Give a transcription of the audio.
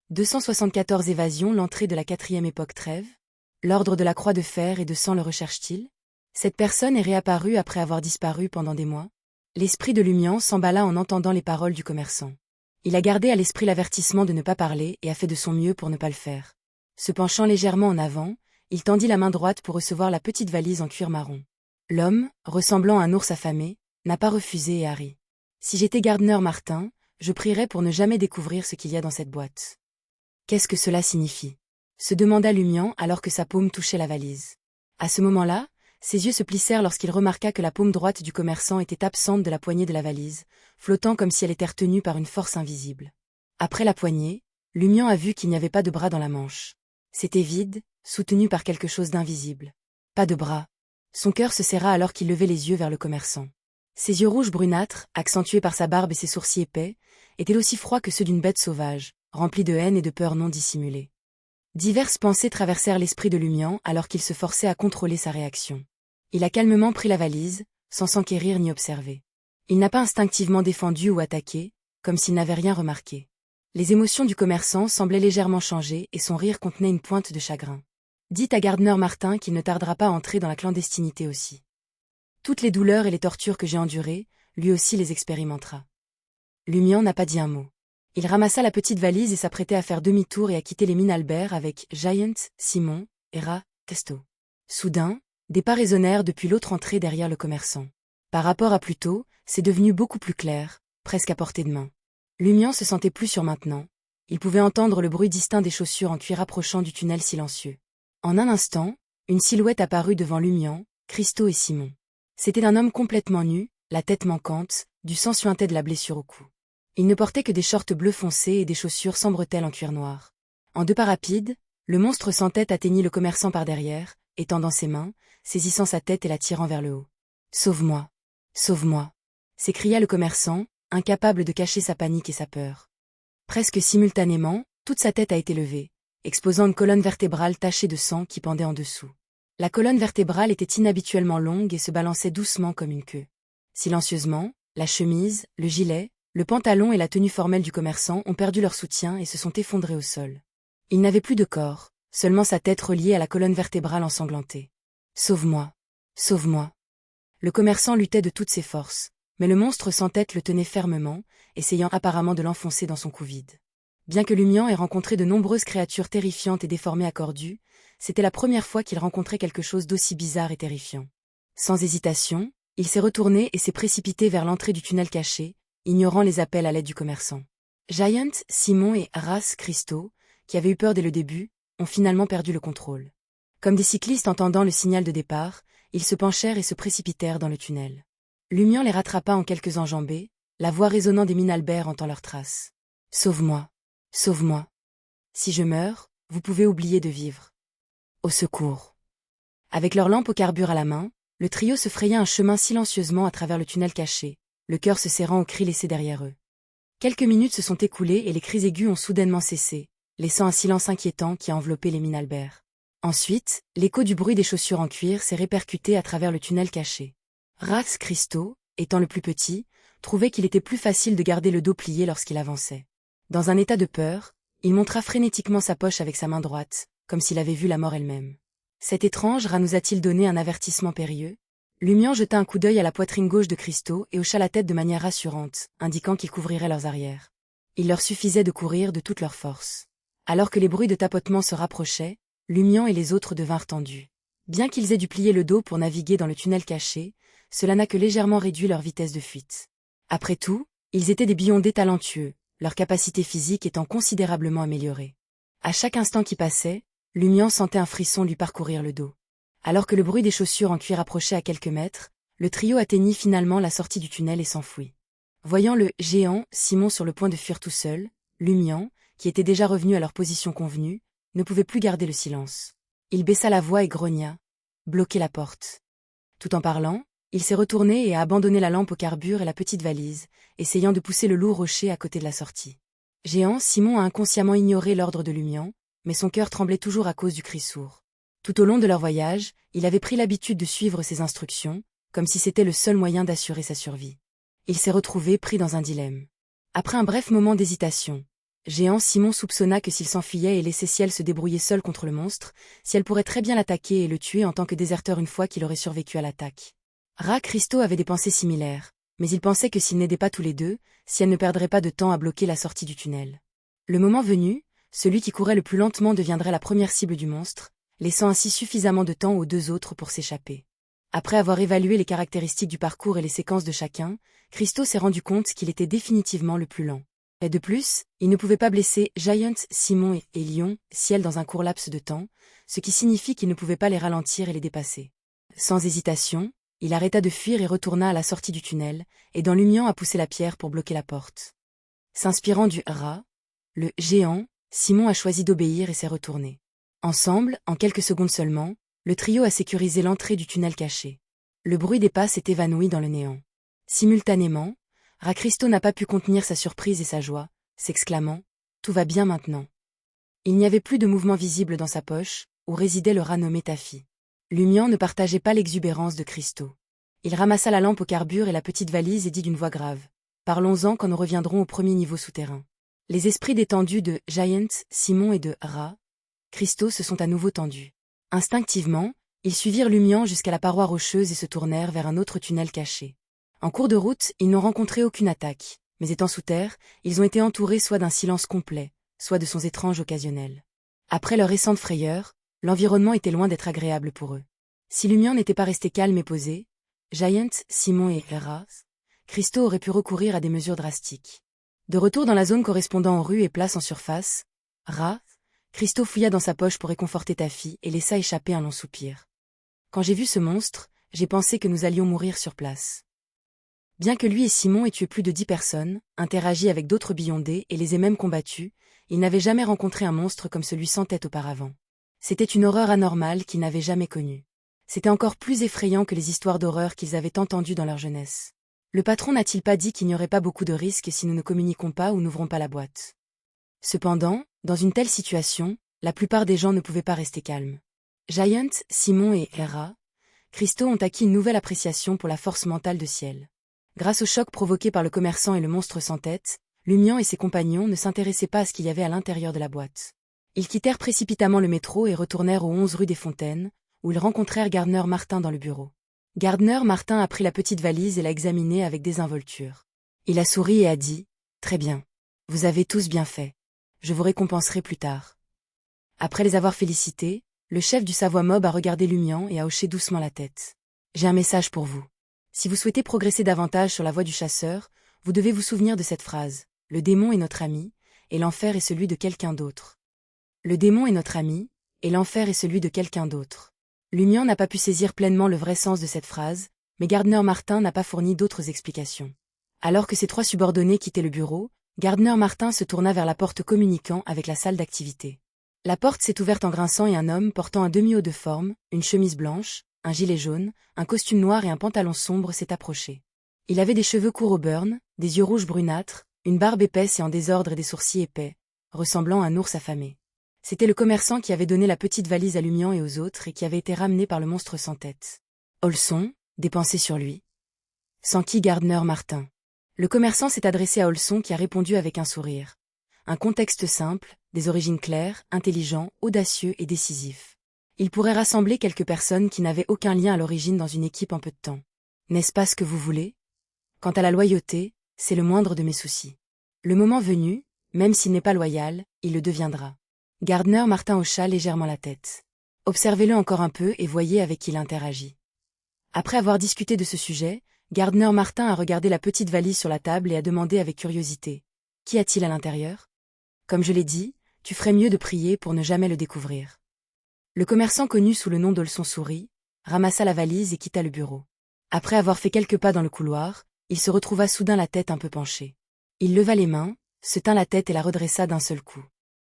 274 évasions. L'entrée de la 4e époque trêve. L'ordre de la Croix de Fer et de Sang le recherche-t-il? Cette personne est réapparue après avoir disparu pendant des mois. L'esprit de Lumian s'emballa en entendant les paroles du commerçant. Il a gardé à l'esprit l'avertissement de ne pas parler et a fait de son mieux pour ne pas le faire. Se penchant légèrement en avant, il tendit la main droite pour recevoir la petite valise en cuir marron. L'homme, ressemblant à un ours affamé, n'a pas refusé et a ri. Si j'étais Gardner Martin, je prierais pour ne jamais découvrir ce qu'il y a dans cette boîte. Qu'est-ce que cela signifie? Se demanda Lumian alors que sa paume touchait la valise. À ce moment-là, ses yeux se plissèrent lorsqu'il remarqua que la paume droite du commerçant était absente de la poignée de la valise, flottant comme si elle était retenue par une force invisible. Après la poignée, Lumian a vu qu'il n'y avait pas de bras dans la manche. C'était vide, soutenu par quelque chose d'invisible. Pas de bras. Son cœur se serra alors qu'il levait les yeux vers le commerçant. Ses yeux rouges brunâtres, accentués par sa barbe et ses sourcils épais, étaient aussi froids que ceux d'une bête sauvage, remplis de haine et de peur non dissimulée. Diverses pensées traversèrent l'esprit de Lumian alors qu'il se forçait à contrôler sa réaction. Il a calmement pris la valise, sans s'enquérir ni observer. Il n'a pas instinctivement défendu ou attaqué, comme s'il n'avait rien remarqué. Les émotions du commerçant semblaient légèrement changer et son rire contenait une pointe de chagrin. Dites à Gardner Martin qu'il ne tardera pas à entrer dans la clandestinité aussi. Toutes les douleurs et les tortures que j'ai endurées, lui aussi les expérimentera. Lumian n'a pas dit un mot. Il ramassa la petite valise et s'apprêtait à faire demi-tour et à quitter les mines Albert avec Giant, Simon, Hera, Testo. Soudain, des pas résonnèrent depuis l'autre entrée derrière le commerçant. Par rapport à plus tôt, c'est devenu beaucoup plus clair, presque à portée de main. Lumian se sentait plus sûr maintenant. Il pouvait entendre le bruit distinct des chaussures en cuir approchant du tunnel silencieux. En un instant, une silhouette apparut devant Lumian, Christo et Simon. C'était un homme complètement nu, la tête manquante, du sang suintait de la blessure au cou. Il ne portait que des shorts bleus foncés et des chaussures sans bretelles en cuir noir. En deux pas rapides, le monstre sans tête atteignit le commerçant par derrière, étendant ses mains, saisissant sa tête et la tirant vers le haut. « Sauve-moi! Sauve-moi » s'écria le commerçant, incapable de cacher sa panique et sa peur. Presque simultanément, toute sa tête a été levée, exposant une colonne vertébrale tachée de sang qui pendait en dessous. La colonne vertébrale était inhabituellement longue et se balançait doucement comme une queue. Silencieusement, la chemise, le gilet, le pantalon et la tenue formelle du commerçant ont perdu leur soutien et se sont effondrés au sol. Il n'avait plus de corps, seulement sa tête reliée à la colonne vertébrale ensanglantée. « Sauve-moi! Sauve-moi » Le commerçant luttait de toutes ses forces, mais le monstre sans tête le tenait fermement, essayant apparemment de l'enfoncer dans son cou vide. Bien que Lumian ait rencontré de nombreuses créatures terrifiantes et déformées à corps nus, c'était la première fois qu'il rencontrait quelque chose d'aussi bizarre et terrifiant. Sans hésitation, il s'est retourné et s'est précipité vers l'entrée du tunnel caché, ignorant les appels à l'aide du commerçant. Giant, Simon et Arras Christo, qui avaient eu peur dès le début, ont finalement perdu le contrôle. Comme des cyclistes entendant le signal de départ, ils se penchèrent et se précipitèrent dans le tunnel. Lumian les rattrapa en quelques enjambées, la voix résonnant des mines Albert entend leurs traces. « Sauve-moi! Sauve-moi! Si je meurs, vous pouvez oublier de vivre. Au secours !» Avec leur lampe au carbure à la main, le trio se fraya un chemin silencieusement à travers le tunnel caché, le cœur se serrant aux cris laissés derrière eux. Quelques minutes se sont écoulées et les cris aigus ont soudainement cessé, laissant un silence inquiétant qui a enveloppé les mines Albert. Ensuite, l'écho du bruit des chaussures en cuir s'est répercuté à travers le tunnel caché. Rax Christo, étant le plus petit, trouvait qu'il était plus facile de garder le dos plié lorsqu'il avançait. Dans un état de peur, il montra frénétiquement sa poche avec sa main droite, comme s'il avait vu la mort elle-même. Cet étrange rat nous a-t-il donné un avertissement périlleux? Lumian jeta un coup d'œil à la poitrine gauche de Christo et hocha la tête de manière rassurante, indiquant qu'il couvrirait leurs arrières. Il leur suffisait de courir de toute leur force. Alors que les bruits de tapotement se rapprochaient, Lumian et les autres devinrent tendus. Bien qu'ils aient dû plier le dos pour naviguer dans le tunnel caché, cela n'a que légèrement réduit leur vitesse de fuite. Après tout, ils étaient des Beyondés talentueux, leur capacité physique étant considérablement améliorée. À chaque instant qui passait, Lumian sentait un frisson lui parcourir le dos. Alors que le bruit des chaussures en cuir approchait à quelques mètres, le trio atteignit finalement la sortie du tunnel et s'enfuit. Voyant le géant Simon sur le point de fuir tout seul, Lumian, qui était déjà revenu à leur position convenue, ne pouvait plus garder le silence. Il baissa la voix et grogna. « Bloquez la porte !» Tout en parlant, il s'est retourné et a abandonné la lampe au carbure et la petite valise, essayant de pousser le lourd rocher à côté de la sortie. Géant Simon a inconsciemment ignoré l'ordre de Lumian, mais son cœur tremblait toujours à cause du cri sourd. Tout au long de leur voyage, il avait pris l'habitude de suivre ses instructions, comme si c'était le seul moyen d'assurer sa survie. Il s'est retrouvé pris dans un dilemme. Après un bref moment d'hésitation, géant, Simon soupçonna que s'il s'enfuyait et laissait Ciel se débrouiller seul contre le monstre, Ciel pourrait très bien l'attaquer et le tuer en tant que déserteur une fois qu'il aurait survécu à l'attaque. Christo avait des pensées similaires, mais il pensait que s'ils n'aidaient pas tous les deux, Ciel ne perdrait pas de temps à bloquer la sortie du tunnel. Le moment venu, celui qui courait le plus lentement deviendrait la première cible du monstre, laissant ainsi suffisamment de temps aux deux autres pour s'échapper. Après avoir évalué les caractéristiques du parcours et les séquences de chacun, Christo s'est rendu compte qu'il était définitivement le plus lent. Et de plus, il ne pouvait pas blesser Giant, Simon et Lion, Ciel dans un court laps de temps, ce qui signifie qu'il ne pouvait pas les ralentir et les dépasser. Sans hésitation, il arrêta de fuir et retourna à la sortie du tunnel, aidant Lumian à pousser la pierre pour bloquer la porte. S'inspirant du rat, le géant, Simon a choisi d'obéir et s'est retourné. Ensemble, en quelques secondes seulement, le trio a sécurisé l'entrée du tunnel caché. Le bruit des pas s'est évanoui dans le néant. Simultanément, Christo n'a pas pu contenir sa surprise et sa joie, s'exclamant « Tout va bien maintenant ». Il n'y avait plus de mouvement visible dans sa poche, où résidait le rat nommé Taffy. Lumian ne partageait pas l'exubérance de Christo. Il ramassa la lampe au carbure et la petite valise et dit d'une voix grave « Parlons-en quand nous reviendrons au premier niveau souterrain ». Les esprits détendus de Giant, Simon et de Christo se sont à nouveau tendus. Instinctivement, ils suivirent Lumian jusqu'à la paroi rocheuse et se tournèrent vers un autre tunnel caché. En cours de route, ils n'ont rencontré aucune attaque, mais étant sous terre, ils ont été entourés soit d'un silence complet, soit de sons étranges occasionnels. Après leur récente frayeur, l'environnement était loin d'être agréable pour eux. Si Lumian n'était pas resté calme et posé, Giant, Simon et Christo auraient pu recourir à des mesures drastiques. De retour dans la zone correspondant aux rues et places en surface, Christo fouilla dans sa poche pour réconforter Taffy et laissa échapper un long soupir. Quand j'ai vu ce monstre, j'ai pensé que nous allions mourir sur place. Bien que lui et Simon aient tué plus de 10 personnes, interagi avec d'autres Beyondés et les aient même combattus, ils n'avaient jamais rencontré un monstre comme celui sans tête auparavant. C'était une horreur anormale qu'ils n'avaient jamais connue. C'était encore plus effrayant que les histoires d'horreur qu'ils avaient entendues dans leur jeunesse. Le patron n'a-t-il pas dit qu'il n'y aurait pas beaucoup de risques si nous ne communiquons pas ou n'ouvrons pas la boîte? Cependant, dans une telle situation, la plupart des gens ne pouvaient pas rester calmes. Giant, Simon et Christo ont acquis une nouvelle appréciation pour la force mentale de Ciel. Grâce au choc provoqué par le commerçant et le monstre sans tête, Lumian et ses compagnons ne s'intéressaient pas à ce qu'il y avait à l'intérieur de la boîte. Ils quittèrent précipitamment le métro et retournèrent aux 11 rue des Fontaines, où ils rencontrèrent Gardner Martin dans le bureau. Gardner Martin a pris la petite valise et l'a examinée avec désinvolture. Il a souri et a dit « Très bien. Vous avez tous bien fait. Je vous récompenserai plus tard. » Après les avoir félicités, le chef du Savoie Mob a regardé Lumian et a hoché doucement la tête. « J'ai un message pour vous. Si vous souhaitez progresser davantage sur la voie du chasseur, vous devez vous souvenir de cette phrase. Le démon est notre ami, et l'enfer est celui de quelqu'un d'autre. Le démon est notre ami, et l'enfer est celui de quelqu'un d'autre. » Lumian n'a pas pu saisir pleinement le vrai sens de cette phrase, mais Gardner Martin n'a pas fourni d'autres explications. Alors que ses trois subordonnés quittaient le bureau, Gardner Martin se tourna vers la porte communiquant avec la salle d'activité. La porte s'est ouverte en grinçant et un homme portant un demi-haut de forme, une chemise blanche, un gilet jaune, un costume noir et un pantalon sombre s'est approché. Il avait des cheveux courts au burn, des yeux rouges brunâtres, une barbe épaisse et en désordre et des sourcils épais, ressemblant à un ours affamé. C'était le commerçant qui avait donné la petite valise à Lumian et aux autres et qui avait été ramené par le monstre sans tête. Olson, dépensé sur lui. Sans qui Gardner Martin. Le commerçant s'est adressé à Olson qui a répondu avec un sourire. Un contexte simple, des origines claires, intelligent, audacieux et décisif. Il pourrait rassembler quelques personnes qui n'avaient aucun lien à l'origine dans une équipe en peu de temps. N'est-ce pas ce que vous voulez? Quant à la loyauté, c'est le moindre de mes soucis. Le moment venu, même s'il n'est pas loyal, il le deviendra. Gardner Martin hocha légèrement la tête. Observez-le encore un peu et voyez avec qui il interagit. Après avoir discuté de ce sujet, Gardner Martin a regardé la petite valise sur la table et a demandé avec curiosité. Qu'y a-t-il à l'intérieur? Comme je l'ai dit, tu ferais mieux de prier pour ne jamais le découvrir. Le commerçant connu sous le nom d'Olson sourit, ramassa la valise et quitta le bureau. Après avoir fait quelques pas dans le couloir, il se retrouva soudain la tête un peu penchée. Il leva les mains, se tint la tête et la redressa d'un seul coup.